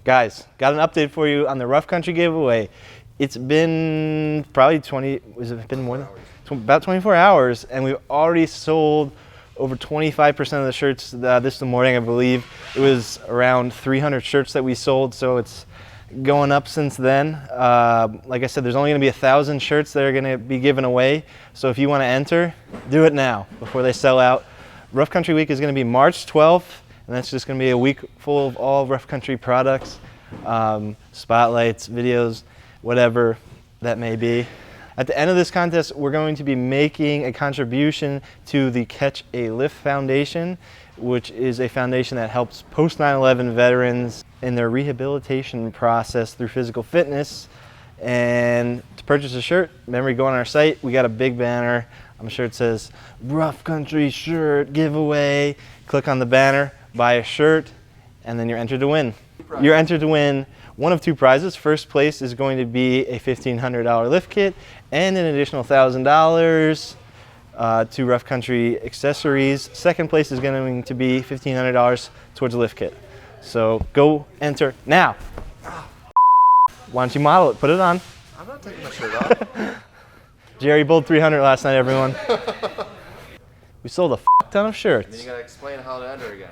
Guys, got an update for you on the Rough Country giveaway. It's been probably about 24 hours, and we've already sold over 25% of the shirts this morning, I believe. It was around 300 shirts that we sold, so it's going up since then. Like I said, there's only going to be 1,000 shirts that are going to be given away, so if you want to enter, do it now before they sell out. Rough Country Week is going to be March 12th, and that's just going to be a week full of all Rough Country products, spotlights, videos, whatever that may be. At the end of this contest, we're going to be making a contribution to the Catch a Lift Foundation, which is a foundation that helps post 9/11 veterans in their rehabilitation process through physical fitness. And to purchase a shirt, remember to go on our site. We got a big banner. I'm sure it says Rough Country shirt giveaway. Click on the banner, buy a shirt, and then you're entered to win. You're entered to win one of two prizes. First place is going to be a $1,500 lift kit and an additional $1,000 to Rough Country accessories. Second place is going to be $1,500 towards a lift kit. So go enter now. Why don't you model it? Put it on. I'm not taking my shirt off. Jerry bowled 300 last night, everyone. We sold a ton of shirts. And then you gotta explain how to enter again.